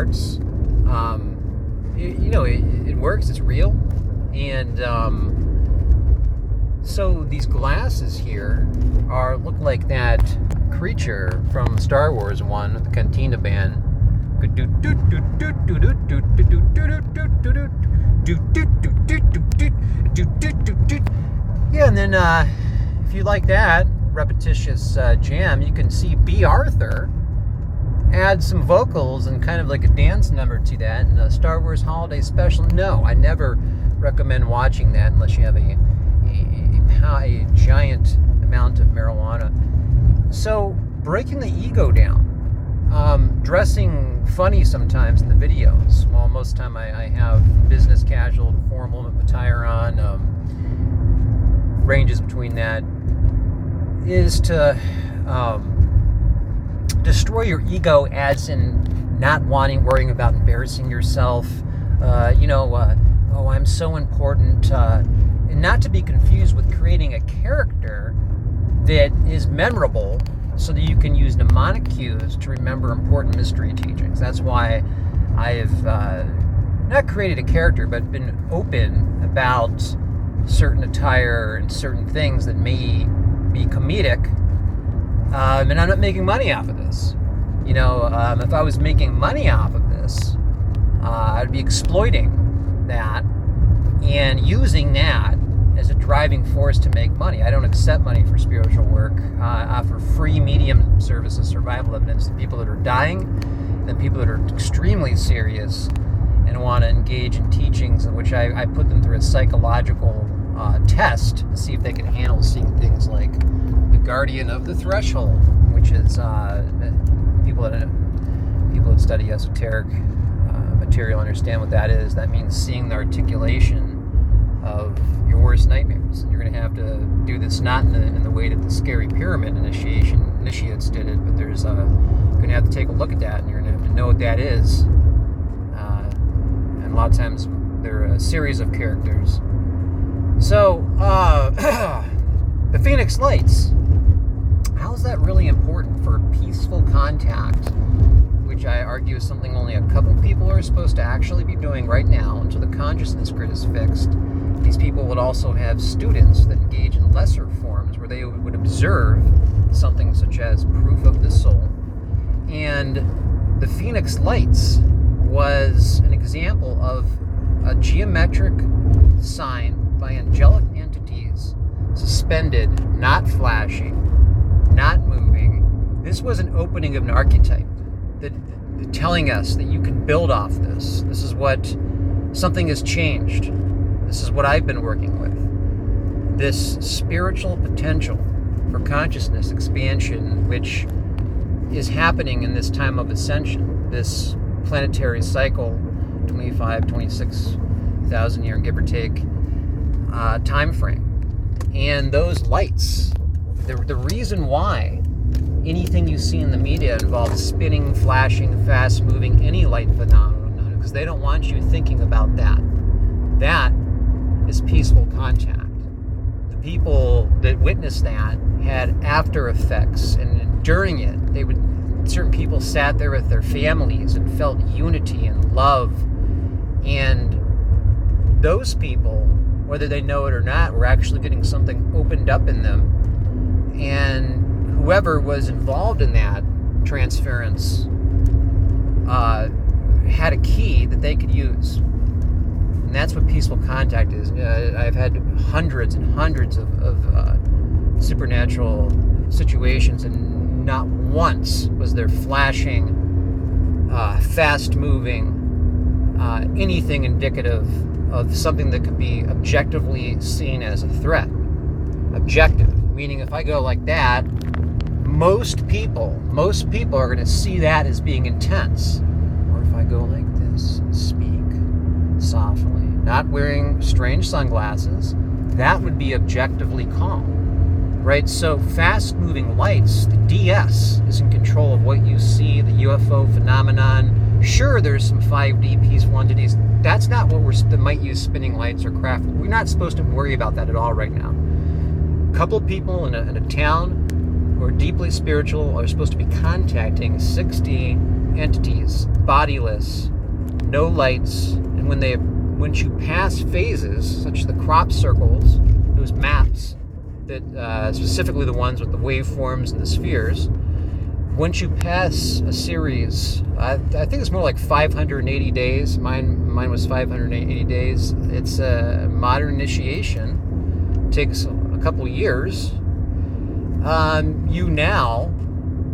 parts. It works. It's real. And so these glasses here look like that creature from Star Wars 1 with the Cantina band. Yeah, and then if you like that repetitious jam, you can see B. Arthur add some vocals and kind of like a dance number to that in a Star Wars Holiday Special. No, I never recommend watching that unless you have a giant amount of marijuana. So breaking the ego down, dressing funny sometimes in the videos. Well, most of the time I have business casual, formal attire on. Ranges between that is to destroy your ego, as in not worrying about embarrassing yourself. Oh, I'm so important. And not to be confused with creating a character that is memorable so that you can use mnemonic cues to remember important mystery teachings. That's why I have not created a character, but been open about certain attire and certain things that may be comedic. And I'm not making money off of this. If I was making money off of this, I'd be exploiting that and using that as a driving force to make money. I don't accept money for spiritual work. I offer free medium services, survival evidence to people that are dying, and people that are extremely serious and want to engage in teachings in which I put them through a psychological test to see if they can handle seeing things like the Guardian of the Threshold, which is people that study esoteric material understand what that is. That means seeing the articulation of your worst nightmares. You're going to have to do this not in the way that the scary pyramid initiates did it, but you're going to have to take a look at that, and you're going to have to know what that is. And a lot of times they're a series of characters. So, the Phoenix Lights. How is that really important for peaceful contact, which I argue is something only a couple people are supposed to actually be doing right now until the consciousness grid is fixed? These people would also have students that engage in lesser forms where they would observe something such as proof of the soul. And the Phoenix Lights was an example of a geometric sign by angelic entities, suspended, not flashing, not moving. This was an opening of an archetype that telling us that you can build off this. This is what something has changed. This is what I've been working with. This spiritual potential for consciousness expansion, which is happening in this time of ascension, this planetary cycle, 26,000 year, give or take, time frame. And those lights, the reason why anything you see in the media involves spinning, flashing, fast moving, any light phenomenon, because they don't want you thinking about that. That is peaceful contact. The people that witnessed that had after effects, and during it, certain people sat there with their families and felt unity and love. And those people, whether they know it or not, were actually getting something opened up in them. And whoever was involved in that transference had a key that they could use. And that's what peaceful contact is. I've had hundreds and hundreds of supernatural situations, and not once was there flashing, fast-moving, anything indicative of something that could be objectively seen as a threat. Objective, meaning if I go like that, most people are going to see that as being intense. Or if I go like this and speak softly, not wearing strange sunglasses, that would be objectively calm, right? So fast-moving lights, the DS is in control of what you see, the UFO phenomenon. Sure, there's some 5D peaceful entities. That's not what that might use spinning lights or craft. We're not supposed to worry about that at all right now. A couple people in a town who are deeply spiritual are supposed to be contacting 6D entities, bodiless, no lights, and once you pass phases, such as the crop circles, those maps, that specifically the ones with the waveforms and the spheres, once you pass a series, I think it's more like 580 days. Mine was 580 days. It's a modern initiation. It takes a couple years. You now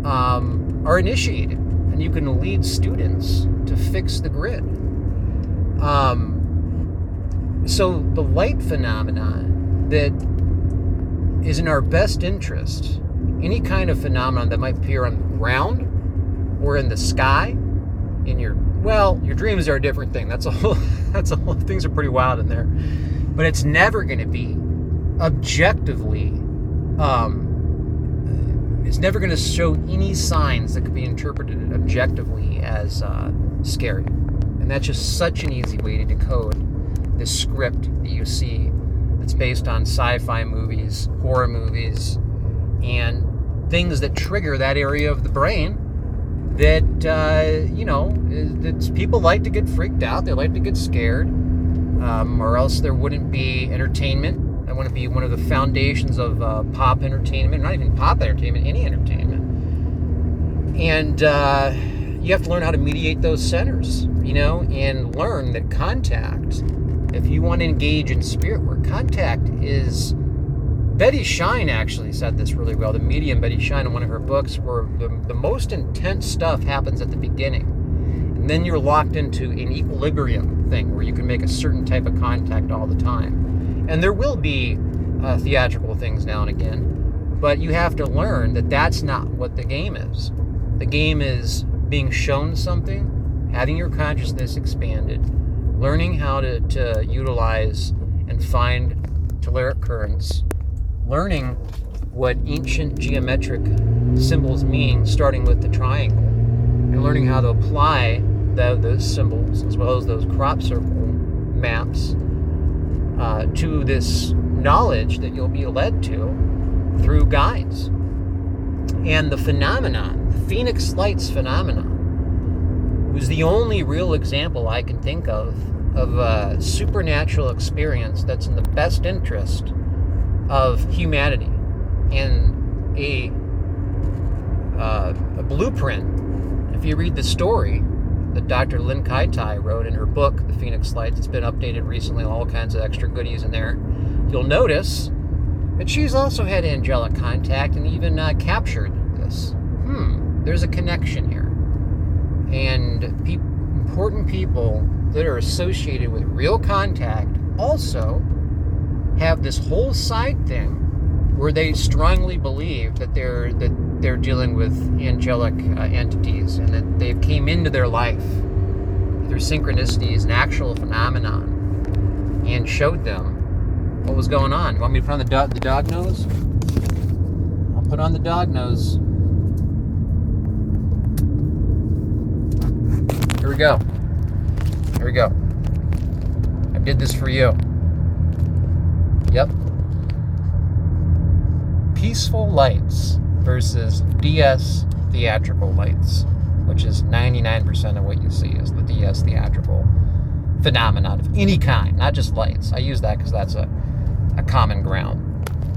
are initiated, and you can lead students to fix the grid. So the light phenomenon that is in our best interest, any kind of phenomenon that might appear on the ground or in the sky, in your dreams are a different thing. That's a whole things are pretty wild in there. But it's never going to be objectively, it's never going to show any signs that could be interpreted objectively as scary. And that's just such an easy way to decode this script that you see that's based on sci-fi movies, horror movies, and things that trigger that area of the brain that, that people like to get freaked out, they like to get scared, or else there wouldn't be entertainment. That wouldn't be one of the foundations of pop entertainment, not even pop entertainment, any entertainment. And you have to learn how to mediate those centers, and learn that contact, if you want to engage in spirit work, contact is... Betty Shine actually said this really well, the medium Betty Shine, in one of her books, where the most intense stuff happens at the beginning. And then you're locked into an equilibrium thing where you can make a certain type of contact all the time. And there will be theatrical things now and again, but you have to learn that that's not what the game is. The game is being shown something, having your consciousness expanded, learning how to utilize and find telluric currents, learning what ancient geometric symbols mean, starting with the triangle, and learning how to apply those symbols, as well as those crop circle maps, to this knowledge that you'll be led to through guides. And the phenomenon, the Phoenix Lights phenomenon, was the only real example I can think of a supernatural experience that's in the best interest of humanity, and a blueprint. If you read the story that Dr. Lynn Kaitai wrote in her book, The Phoenix Lights, it's been updated recently, all kinds of extra goodies in there, you'll notice that she's also had angelic contact and even captured this. There's a connection here. And important people that are associated with real contact also have this whole side thing where they strongly believe that they're dealing with angelic entities, and that they came into their life through synchronicities, an actual phenomenon, and showed them what was going on. You want me to put on the dog nose? I'll put on the dog nose. Here we go. Here we go. I did this for you. Yep. Peaceful lights versus DS theatrical lights, which is 99% of what you see is the DS theatrical phenomenon of any kind, not just lights. I use that because that's a common ground.